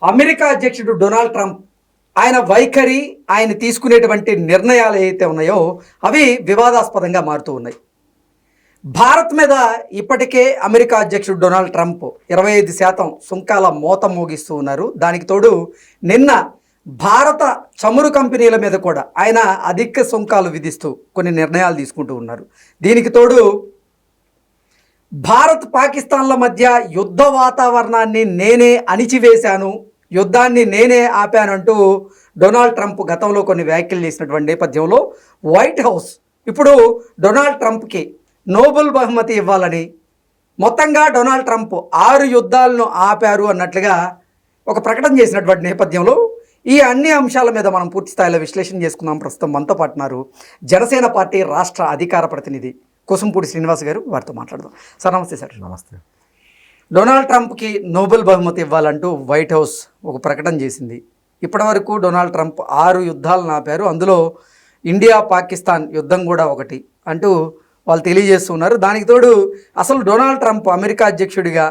America అధ్యక్షుడు Donald Trump ఆయన వైఖరి ఆయన తీసుకునేటువంటి నిర్ణయాలు ఏవైతే ఉన్నాయో అవి వివాదాస్పదంగా మారుతూ ఉన్నాయి. భారత్ మీద ఇప్పటికే అమెరికా అధ్యక్షుడు డొనాల్డ్ ట్రంప్ 25% సుంకాల మోత మోగిస్తూ ఉన్నారు. దానికి తోడు నిన్న భారత చమురు కంపెనీల మీద కూడా ఆయన అధిక సుంకాలు విధిస్తూ కొన్ని నిర్ణయాలు తీసుకుంటూ ఉన్నారు. దీనికి తోడు భారత్ పాకిస్తాన్ల మధ్య యుద్ధ వాతావరణాన్ని నేనే అణిచివేశాను, యుద్ధాన్ని నేనే ఆపానంటూ డొనాల్డ్ ట్రంప్ గతంలో కొన్ని వ్యాఖ్యలు చేసినటువంటి నేపథ్యంలో వైట్ హౌస్ ఇప్పుడు డొనాల్డ్ ట్రంప్కి నోబెల్ బహుమతి ఇవ్వాలని, మొత్తంగా డొనాల్డ్ ట్రంప్ 6 యుద్ధాలను ఆపారు అన్నట్లుగా ఒక ప్రకటన చేసినటువంటి నేపథ్యంలో ఈ అన్ని అంశాల మీద మనం పూర్తి స్థాయిలో విశ్లేషణ చేసుకుందాం. ప్రస్తుతం మనతో పాటున్నారు జనసేన పార్టీ రాష్ట్ర అధికార ప్రతినిధి కుసుంపూడి శ్రీనివాస్ గారు. వారితో మాట్లాడదాం. సార్ నమస్తే. సార్ నమస్తే. డొనాల్డ్ ట్రంప్కి నోబెల్ బహుమతి ఇవ్వాలంటూ వైట్ హౌస్ ఒక ప్రకటన చేసింది. ఇప్పటివరకు డొనాల్డ్ ట్రంప్ 6 యుద్ధాలను ఆపారు, అందులో ఇండియా పాకిస్తాన్ యుద్ధం కూడా ఒకటి అంటూ వాళ్ళు తెలియజేస్తున్నారు. దానికి తోడు అసలు డొనాల్డ్ ట్రంప్ అమెరికా అధ్యక్షుడిగా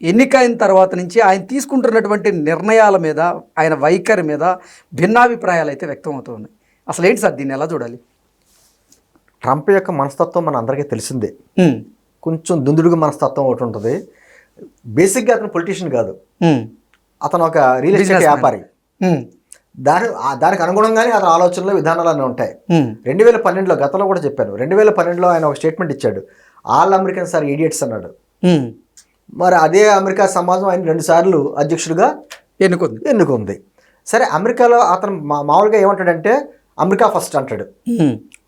ఎన్నికైన తర్వాత నుంచి ఆయన తీసుకుంటున్నటువంటి నిర్ణయాల మీద, ఆయన వైఖరి మీద భిన్నాభిప్రాయాలు అయితే వ్యక్తం అవుతూ ఉన్నాయి. అసలు ఏంటి సార్, దీన్ని ఎలా చూడాలి? ట్రంప్ యొక్క మనస్తత్వం మన అందరికీ తెలిసిందే. కొంచెం దుందుడుగు మనస్తత్వం ఒకటి ఉంటుంది. బేసిక్గా అతను పొలిటీషియన్ కాదు, అతను ఒక రియల్ ఎస్టేట్ వ్యాపారి. దానికి అనుగుణంగానే అతని ఆలోచనలు విధానాలు అన్నీ ఉంటాయి. 2012లో గతంలో కూడా చెప్పాను, 2012లో ఆయన ఒక స్టేట్మెంట్ ఇచ్చాడు, ఆల్ అమెరికన్స్ ఆర్ ఇడియట్స్ అన్నాడు. మరి అదే అమెరికా సమాజం ఆయన 2 సార్లు అధ్యక్షుడిగా ఎన్నుకుంది. సరే, అమెరికాలో అతను మామూలుగా ఏమంటాడంటే అమెరికా ఫస్ట్ అంటాడు.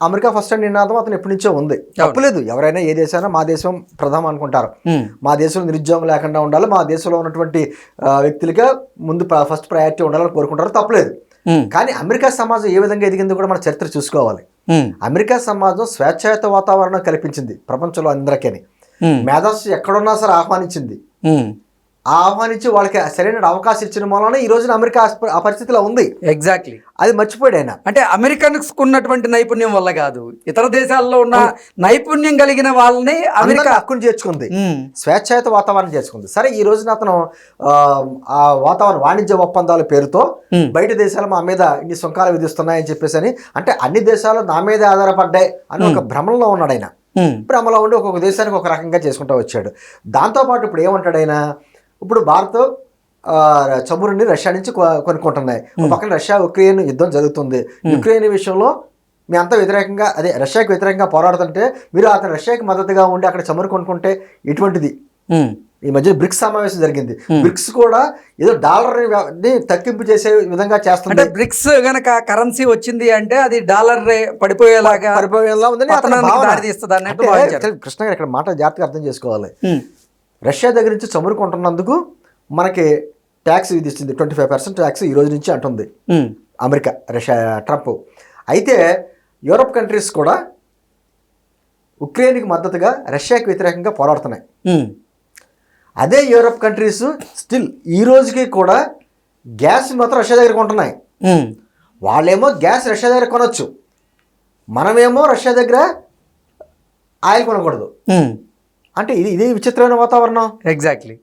అమెరికా ఫస్ట్ అని నినాదం అతను ఎప్పటి నుంచో ఉంది, తప్పులేదు. ఎవరైనా ఏ దేశమైనా మా దేశం ప్రధానం అనుకుంటారు. మా దేశంలో నిరుద్యోగం లేకుండా ఉండాలి, మా దేశంలో ఉన్నటువంటి వ్యక్తులుగా ముందు ఫస్ట్ ప్రయారిటీ ఉండాలని కోరుకుంటారు, తప్పులేదు. కానీ అమెరికా సమాజం ఏ విధంగా ఎదిగింది కూడా మన చరిత్ర చూసుకోవాలి. అమెరికా సమాజం స్వేచ్ఛాయుత వాతావరణం కల్పించింది ప్రపంచంలో అందరికీ. మేధస్సు ఎక్కడున్నా సరే ఆహ్వానించింది. ఆహ్వానించి వాళ్ళకి సరైన అవకాశం ఇచ్చిన మూలన ఈ రోజున అమెరికా ఆ పరిస్థితిలో ఉంది. ఎగ్జాక్ట్లీ, అది మర్చిపోయాడు ఆయన. అంటే అమెరికన్స్ ఉన్నటువంటి నైపుణ్యం వల్ల కాదు, ఇతర దేశాల్లో ఉన్న నైపుణ్యం కలిగిన వాళ్ళని అమెరికా హక్కును చేర్చుకుంది, స్వేచ్ఛాయుత వాతావరణం చేర్చుకుంది. సరే, ఈ రోజున అతను ఆ వాతావరణ వాణిజ్య ఒప్పందాల పేరుతో బయట దేశాలు మా మీద ఇన్ని సుంకాలు విధిస్తున్నాయని చెప్పేసి అని, అంటే అన్ని దేశాలు నా మీద ఆధారపడ్డాయి అని ఒక భ్రమంలో ఉన్నాడు ఆయన. భ్రమలో ఉండి ఒక్కొక్క దేశానికి ఒక రకంగా చేసుకుంటూ వచ్చాడు. దాంతోపాటు ఇప్పుడు ఏమంటాడు ఆయన, ఇప్పుడు భారత్ చమురుని రష్యా నుంచి కొనుక్కుంటున్నాయి. ఒక పక్కన రష్యా ఉక్రెయిన్ యుద్ధం జరుగుతుంది. యుక్రెయిన్ విషయంలో మీ అంతా వ్యతిరేకంగా, అదే రష్యాకి వ్యతిరేకంగా పోరాడుతుంటే మీరు అతను రష్యాకి మద్దతుగా ఉండి అక్కడ చమురు కొనుక్కుంటే ఇటువంటిది. ఈ మధ్య బ్రిక్స్ సమావేశం జరిగింది. బ్రిక్స్ కూడా ఏదో డాలర్ని తగ్గింపు చేసే విధంగా చేస్తుంది. అంటే బ్రిక్స్ గనక కరెన్సీ వచ్చింది అంటే అది డాలర్ పడిపోయేలా ఉందని కృష్ణ గారు ఇక్కడ మాట జాగ్రత్తగా అర్థం చేసుకోవాలి. రష్యా దగ్గర నుంచి చమురు కొంటున్నందుకు మనకి ట్యాక్స్ విధిస్తుంది, 25% ట్యాక్స్ ఈ రోజు నుంచి అంటుంది అమెరికా, రష్యా, ట్రంప్. అయితే యూరప్ కంట్రీస్ కూడా ఉక్రెయిన్కి మద్దతుగా రష్యాకి వ్యతిరేకంగా పోరాడుతున్నాయి. అదే యూరప్ కంట్రీస్ స్టిల్ ఈ రోజుకి కూడా గ్యాస్ మాత్రం రష్యా దగ్గర కొంటున్నాయి. వాళ్ళేమో గ్యాస్ రష్యా దగ్గర కొనొచ్చు, మనమేమో రష్యా దగ్గర ఆయిల్ కొనకూడదు. అంటే ఇదే విచిత్రమైన వాతావరణం. ఎగ్జాక్ట్లీ.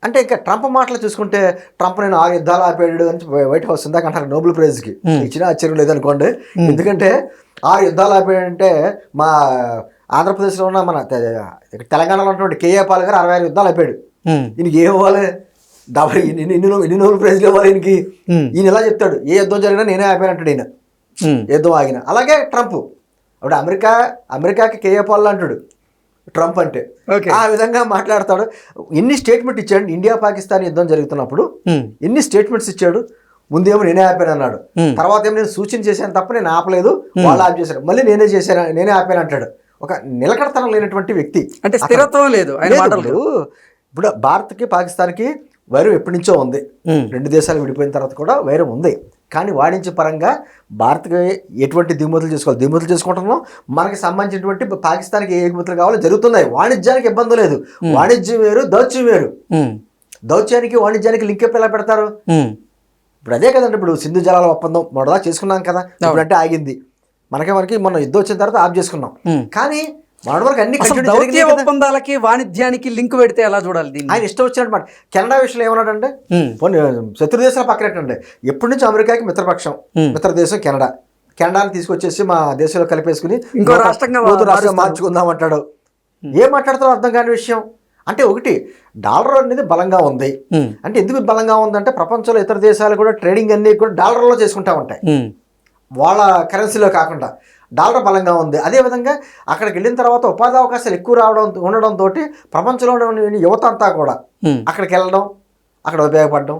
అంటే ఇంకా ట్రంప్ మాటలు చూసుకుంటే, ట్రంప్ నేను 6 యుద్ధాలు ఆపాడు అని వైట్ హౌస్ ఇందాక అంటారు నోబెల్ ప్రైజ్కి ఇచ్చిన ఆశ్చర్యం లేదనుకోండి. ఎందుకంటే 6 యుద్ధాలు ఆపాడంటే మా ఆంధ్రప్రదేశ్లో ఉన్న మన తెలంగాణలో ఉన్నటువంటి కేఏ పాల్ గారు 66 యుద్ధాలు ఆపాడు. ఈయనకి ఏం ఇవ్వాలి, ఇన్ని నోబెల్ ప్రైజ్లు ఇవ్వాలి ఈయనకి. ఈయన ఎలా చెప్తాడు, ఏ యుద్ధం జరిగినా నేనే ఆపానంటాడు ఈయన, యుద్ధం ఆగిన. అలాగే ట్రంప్ అప్పుడు అమెరికాకి కేఏ పాల్ అంటాడు ట్రంప్ అంటే, ఆ విధంగా మాట్లాడతాడు. ఎన్ని స్టేట్మెంట్ ఇచ్చాడు ఇండియా పాకిస్తాన్ యుద్ధం జరుగుతున్నప్పుడు, ఎన్ని స్టేట్మెంట్స్ ఇచ్చాడు. ముందేమో నేనే ఆపాను అన్నాడు, తర్వాత ఏమో నేను సూచన చేశాను తప్ప నేను ఆపలేదు, వాళ్ళు ఆప్ చేశారు, మళ్ళీ నేనే ఆపాను అంటాడు. ఒక నిలకడతనం లేనటువంటి వ్యక్తి, అంటే స్థిరత్వం లేదు. ఇప్పుడు భారత్కి పాకిస్తాన్కి వైరం ఎప్పటి నుంచో ఉంది, 2 దేశాలు విడిపోయిన తర్వాత కూడా వైరం ఉంది. కానీ వాణిజ్య పరంగా భారత్కి ఎటువంటి దిగుమతులు చేసుకుంటున్నాం, మనకి సంబంధించినటువంటి పాకిస్తాన్కి ఏ ఎగుమతులు కావాలో జరుగుతున్నాయి. వాణిజ్యానికి ఇబ్బంది లేదు. వాణిజ్యం వేరు, దౌత్యం వేరు. దౌత్యానికి వాణిజ్యానికి లింక్ ఎలా పెడతారు? ఇప్పుడు అదే కదండి. ఇప్పుడు సింధు జలాల ఒప్పందం మొదలా చేసుకున్నాం కదా, ఇప్పుడంటే ఆగింది. మనకి మొన్న యుద్ధం వచ్చిన తర్వాత ఆఫ్ చేసుకున్నాం. కానీ మన వరకు అన్ని అసలు continue దౌత్య జరిగినాయి కదా. ఒప్పందాలకి వాణిజ్యానికి లింక్ పెడితే ఎలా చూడాలి దీన్ని? ఆయన ఇష్టం వచ్చినట్టు మాట. కెనడా విషయంలో ఏమన్నాడంటే పోనీ శత్రు దేశాల పక్కనట్టండి, ఎప్పటి నుంచి అమెరికాకి మిత్రపక్షం, మిత్ర దేశం కెనడా. కెనడాని తీసుకొచ్చేసి మా దేశంలో కలిపేసుకుని ఇంకో రాష్ట్రంగా రాష్ట్రం మార్చుకుందాం అంటాడు. ఏం మాట్లాడతారో అర్థం కాని విషయం. అంటే ఒకటి, డాలర్ అనేది బలంగా ఉంది అంటే ఎందుకు బలంగా ఉందంటే ప్రపంచంలో ఇతర దేశాలు కూడా ట్రేడింగ్ అన్ని కూడా డాలర్లో చేసుకుంటా ఉంటాయి, వాళ్ళ కరెన్సీలో కాకుండా. డాలర్ బలంగా ఉంది. అదేవిధంగా అక్కడికి వెళ్ళిన తర్వాత ఉపాధి అవకాశాలు ఎక్కువ ఉండడంతో ప్రపంచంలో ఉన్న యువత అంతా కూడా అక్కడికి వెళ్ళడం, అక్కడ ఉపయోగపడడం,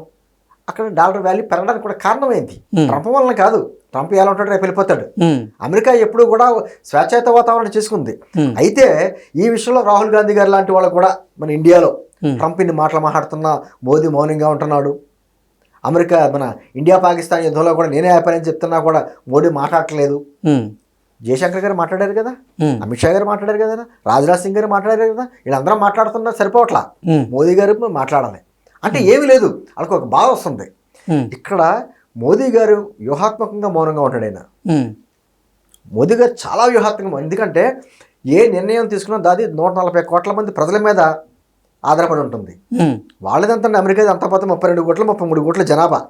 అక్కడ డాలర్ వాల్యూ పెరగడానికి కూడా కారణమైంది. ట్రంప్ వలన కాదు. ట్రంప్ ఎలా ఉంటాడు, రేపు వెళ్ళిపోతాడు. అమెరికా ఎప్పుడు కూడా స్వేచ్ఛాయుత వాతావరణం చేసుకుంది. అయితే ఈ విషయంలో రాహుల్ గాంధీ గారు లాంటి వాళ్ళు కూడా మన ఇండియాలో ట్రంప్ ఇన్ని మాటలు మాట్లాడుతున్నా మోదీ మౌనంగా ఉంటున్నాడు. అమెరికా మన ఇండియా పాకిస్తాన్ యుద్ధంలో కూడా నేనే ఆపానని చెప్తున్నా కూడా మోడీ మాట్లాడట్లేదు. జయశంకర్ గారు మాట్లాడారు కదా, అమిత్ షా గారు మాట్లాడారు కదా, రాజ్నాథ్ సింగ్ గారు మాట్లాడారు కదా, వీళ్ళందరూ మాట్లాడుతున్నారు సరిపోవట్లా, మోదీ గారు మాట్లాడాలి. అంటే ఏమీ లేదు, వాళ్ళకి ఒక బాధ వస్తుంది. ఇక్కడ మోదీ గారు వ్యూహాత్మకంగా మౌనంగా ఉంటాడు. ఆయన మోదీ గారు చాలా వ్యూహాత్మకంగా, ఎందుకంటే ఏ నిర్ణయం తీసుకున్నా దాది 140 కోట్ల మంది ప్రజల మీద ఆధారపడి ఉంటుంది. వాళ్ళదంతా అమెరికా అంతా పోతే 32 కోట్ల 33 కోట్ల జనాభా,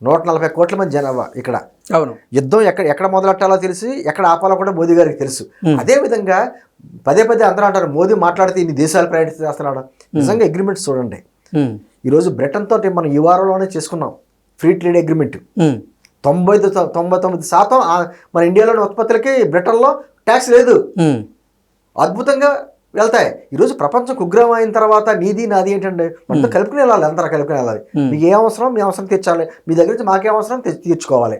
140 కోట్ల మంది జనాభా ఇక్కడ. అవును, యుద్ధం ఎక్కడ మొదలెట్టాలో తెలిసి ఎక్కడ ఆపాలో కూడా మోదీ గారికి తెలుసు. అదేవిధంగా పదే అందరూ అంటారు మోదీ మాట్లాడితే ఇన్ని దేశాలు ప్రయాణిస్తూ చేస్తున్నాడు. నిజంగా అగ్రిమెంట్స్ చూడండి. ఈరోజు బ్రిటన్ తోటి మనం ఈ వారంలోనే చేసుకున్నాం ఫ్రీ ట్రేడ్ అగ్రిమెంట్. 99% మన ఇండియాలోని ఉత్పత్తులకి బ్రిటన్లో ట్యాక్స్ లేదు, అద్భుతంగా వెళ్తాయి. ఈరోజు ప్రపంచం కుగ్రామం అయిన తర్వాత నీది నాది ఏంటంటే మనతో కలుపుకుని వెళ్ళాలి, అందరూ కలుపుకుని వెళ్ళాలి. మీకు ఏ అవసరం మీ అవసరం తీర్చాలి, మీ దగ్గర నుంచి మాకే అవసరం తీర్చుకోవాలి.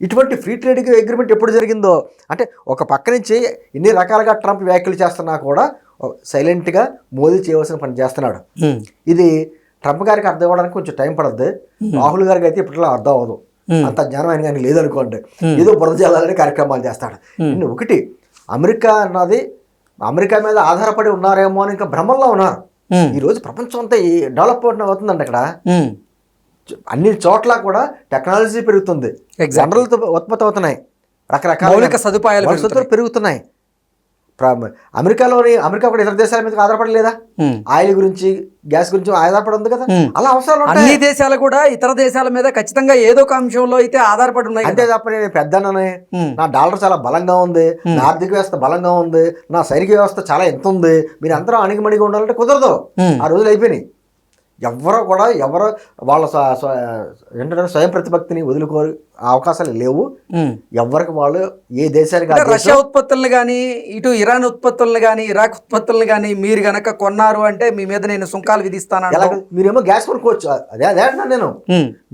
ఇటువంటి ఫ్రీ ట్రేడ్ అగ్రిమెంట్ ఎప్పుడు జరిగిందో అంటే ఒక పక్క నుంచి ఎన్ని రకాలుగా ట్రంప్ వ్యాఖ్యలు చేస్తున్నా కూడా సైలెంట్గా మోదీ చేయవలసిన పని చేస్తున్నాడు. ఇది ట్రంప్ గారికి అర్థం అవ్వడానికి కొంచెం టైం పడుతుంది. రాహుల్ గారికి అయితే ఇప్పట్లో అర్థం అవ్వదు, అంత జ్ఞానం ఆయన కానీ లేదనుకోండి. ఏదో బురద జల్లాలని కార్యక్రమాలు చేస్తాడు. ఒకటి, అమెరికా మీద ఆధారపడి ఉన్నారేమో అని ఇంకా భ్రమంలో ఉన్నారు. ఈరోజు ప్రపంచం అంతా డెవలప్ అవుతుందండి. అక్కడ అన్ని చోట్ల కూడా టెక్నాలజీ పెరుగుతుంది, వనరులతో ఉత్పత్తి అవుతున్నాయి, రకరకాల సదుపాయాలు పెరుగుతున్నాయి. అమెరికా కూడా ఇతర దేశాల మీద ఆధారపడలేదా? ఆయిల్ గురించి, గ్యాస్ గురించి ఆధారపడి ఉంది కదా. అలా అవసరాలు అన్ని దేశాలు కూడా ఇతర దేశాల మీద ఖచ్చితంగా ఏదో ఒక అంశంలో అయితే ఆధారపడి ఉన్నాయి. అంతే తప్ప నేను పెద్దనే నా డాలర్ చాలా బలంగా ఉంది, నా ఆర్థిక వ్యవస్థ బలంగా ఉంది, నా సైనిక వ్యవస్థ చాలా ఎంత ఉంది, మీరు అందరూ అణిగిమణిగా ఉండాలంటే కుదరదు. ఆ రోజులు అయిపోయినాయి. ఎవరు వాళ్ళ ఏంటంటే స్వయం ప్రతిపత్తిని వదులుకోరు అవకాశాలు లేవు. ఎవరికి వాళ్ళు ఏ దేశానికి రష్యా ఉత్పత్తులను కానీ, ఇటు ఇరాన్ ఉత్పత్తులను కానీ, ఇరాక్ ఉత్పత్తులను కానీ మీరు గనక కొన్నారు అంటే మీ మీద నేను సుంకాలు విధిస్తాను. మీరేమో గ్యాస్ కొనుక్కోవచ్చు, అదే అంటున్నాను నేను.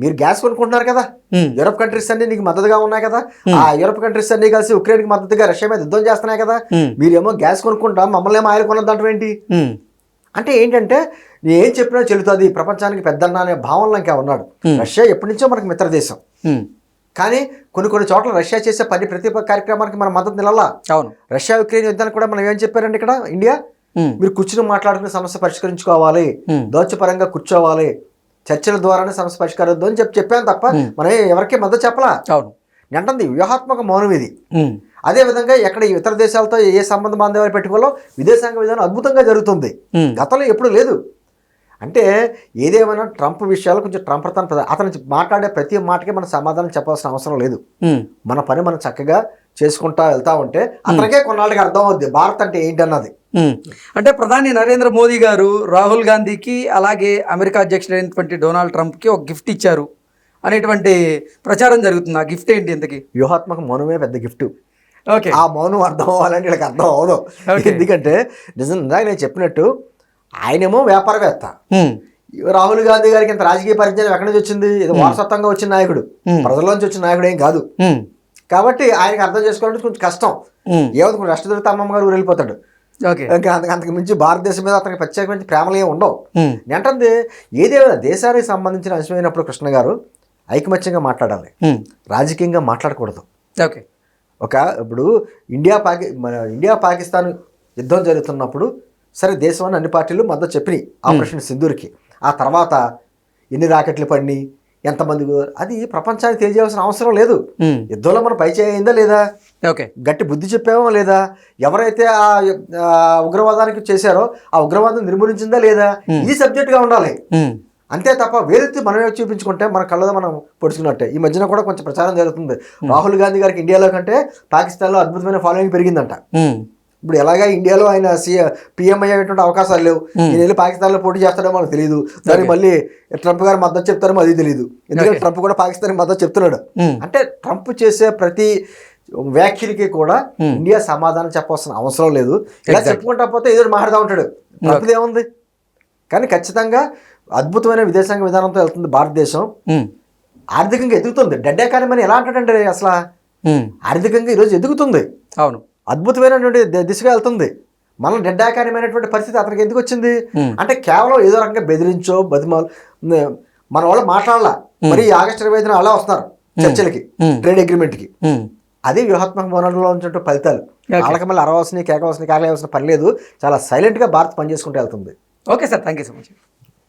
మీరు గ్యాస్ కొనుక్కుంటున్నారు కదా, యూరప్ కంట్రీస్ అన్ని నీకు మద్దతుగా ఉన్నాయి కదా, ఆ యూరప్ కంట్రీస్ అన్ని కలిసి ఉక్రెయిన్ కి మద్దతుగా రష్యా మీద యుద్ధం చేస్తున్నాయి కదా. మీరేమో గ్యాస్ కొనుక్కుంటాం, మమ్మల్ని ఏమో ఆయిల్ కొనద్దంటారు ఏంటి? అంటే ఏంటంటే ఏం చెప్పినా చెల్లుతుంది, ప్రపంచానికి పెద్దన్న అనే భావనలో ఇంకా ఉన్నాడు. రష్యా ఎప్పటి నుంచో మనకి మిత్ర దేశం, కానీ కొన్ని చోట్ల రష్యా చేసే ప్రతి కార్యక్రమానికి మన మద్దతు నిలలా. అవును, రష్యా యుక్రెయిన్ యుద్ధానికి కూడా మనం ఏం చెప్పారండి ఇక్కడ ఇండియా, మీరు కూర్చుని మాట్లాడుకునే సమస్య పరిష్కరించుకోవాలి, దౌత్యపరంగా కూర్చోవాలి, చర్చల ద్వారానే సమస్య పరిష్కారం అని చెప్పాను తప్ప మనం ఎవరికి మద్దతు చెప్పలా. అవును, అంటుంది వ్యూహాత్మక మౌనం ఇది. అదేవిధంగా ఎక్కడ ఇతర దేశాలతో ఏ సంబంధ బాంధవ్యాలు పెట్టుకోవాలో విదేశాంగ విధానం అద్భుతంగా జరుగుతుంది, గతంలో ఎప్పుడు లేదు. అంటే ఏదేమైనా ట్రంప్ విషయాలు కొంచెం ట్రంప్ అతను మాట్లాడే ప్రతి మాటకి మనం సమాధానం చెప్పాల్సిన అవసరం లేదు. మన పని మనం చక్కగా చేసుకుంటా వెళ్తా ఉంటే అతనికే కొన్నాళ్ళకి అర్థం అవుద్ది భారత్ అంటే ఏంటన్నది. అంటే ప్రధాని నరేంద్ర మోదీ గారు రాహుల్ గాంధీకి అలాగే అమెరికా అధ్యక్షుడైనటువంటి డొనాల్డ్ ట్రంప్కి ఒక గిఫ్ట్ ఇచ్చారు అనేటువంటి ప్రచారం జరుగుతుంది. ఆ గిఫ్ట్ ఏంటి? ఇంతకీ వ్యూహాత్మక మౌనమే పెద్ద గిఫ్ట్. ఓకే, ఆ మౌనం అర్థం అవ్వాలంటే వీళ్ళకి అర్థం అవ్వదు. ఎందుకంటే నిజంగా నేను చెప్పినట్టు ఆయనేమో వ్యాపారవేత్త, రాహుల్ గాంధీ గారికి ఇంత రాజకీయ పరిజ్ఞానం ఎక్కడి నుంచి వచ్చింది? ఇది వారసత్వంగా వచ్చిన నాయకుడు, ప్రజల్లోంచి వచ్చిన నాయకుడు ఏం కాదు. కాబట్టి ఆయనకి అర్థం చేసుకోవాలంటే కొంచెం కష్టం. ఏమనుకుంటే రాష్ట్రదూత అమ్మమ్మ గారు ఊరు వెళ్ళిపోతాడు, అంతకు మించి భారతదేశం మీద అతనికి ప్రత్యేకమైన ప్రేమలు ఏమి ఉండవు. ఏంటంటే ఏదేమైనా దేశానికి సంబంధించిన అంశమైనప్పుడు కృష్ణ గారు ఐకమత్యంగా మాట్లాడాలి, రాజకీయంగా మాట్లాడకూడదు. ఓకే, ఇప్పుడు ఇండియా పాకిస్తాన్ యుద్ధం జరుగుతున్నప్పుడు సరే దేశంలోని అన్ని పార్టీలు మద్దతు చెప్పినాయి ఆపరేషన్ సింధూర్కి. ఆ తర్వాత ఎన్ని రాకెట్లు పడినాయి, ఎంతమంది అది ప్రపంచానికి తెలియజేయాల్సిన అవసరం లేదు. యుద్ధంలో మనం పై చేయిందా లేదా, ఓకే, గట్టి బుద్ధి చెప్పామో లేదా, ఎవరైతే ఆ ఉగ్రవాదానికి చేశారో ఆ ఉగ్రవాదం నిర్మూలించిందా లేదా, ఇది సబ్జెక్ట్గా ఉండాలి. అంతే తప్ప వేరెత్తి మనమే చూపించుకుంటే మన కళ్ళలో మనం పొడుచుకున్నట్టే. ఈ మధ్యన కూడా కొంచెం ప్రచారం జరుగుతుంది, రాహుల్ గాంధీ గారికి ఇండియాలో కంటే పాకిస్తాన్లో అద్భుతమైన ఫాలోయింగ్ పెరిగిందంట. ఇప్పుడు ఎలాగా ఇండియాలో ఆయన పిఎం అయ్యేటువంటి అవకాశాలు లేవు, నేను వెళ్ళి పాకిస్తాన్లో పోటీ చేస్తాడో మనకు తెలియదు, దానికి మళ్ళీ ట్రంప్ గారు మద్దతు చెప్తారో అది తెలియదు, ఎందుకంటే ట్రంప్ కూడా పాకిస్తాన్ మద్దతు చెప్తున్నాడు. అంటే ట్రంప్ చేసే ప్రతి వ్యాఖ్యలకి కూడా ఇండియా సమాధానం చెప్పాల్సిన అవసరం లేదు. ఇలా చెప్పుకుంటా పోతే ఏదో మాట్లాడుతూ ఉంటాడు, ట్రంప్ది ఏముంది. కానీ ఖచ్చితంగా అద్భుతమైన విదేశాంగ విధానంతో వెళ్తుంది భారతదేశం. ఆర్థికంగా ఎదుగుతుంది. డెడ్ ఎకానమీ అని ఎలా అంటాడండి, అసలు ఆర్థికంగా ఈరోజు ఎదుగుతుంది, అవును, అద్భుతమైనటువంటి దిశగా వెళ్తుంది. మనం డెడ్ ఎకానమీ అనేటువంటి పరిస్థితి అతనికి ఎందుకు వచ్చింది అంటే కేవలం ఏదో రకంగా బెదిరించో బతిమాలు మన వాళ్ళు మాట్లాడాల. మరి ఆగస్టు 25న అలా వస్తున్నారు చర్చలకి, ట్రేడ్ అగ్రిమెంట్కి. అది వ్యూహాత్మక మోనల్లో ఉన్నటువంటి ఫలితాలు. వాళ్ళకి మళ్ళీ అరవలసిన కేకవలసిన పని లేదు. చాలా సైలెంట్గా భారత్ పనిచేసుకుంటూ వెళ్తుంది. Okay sir, thank you so much.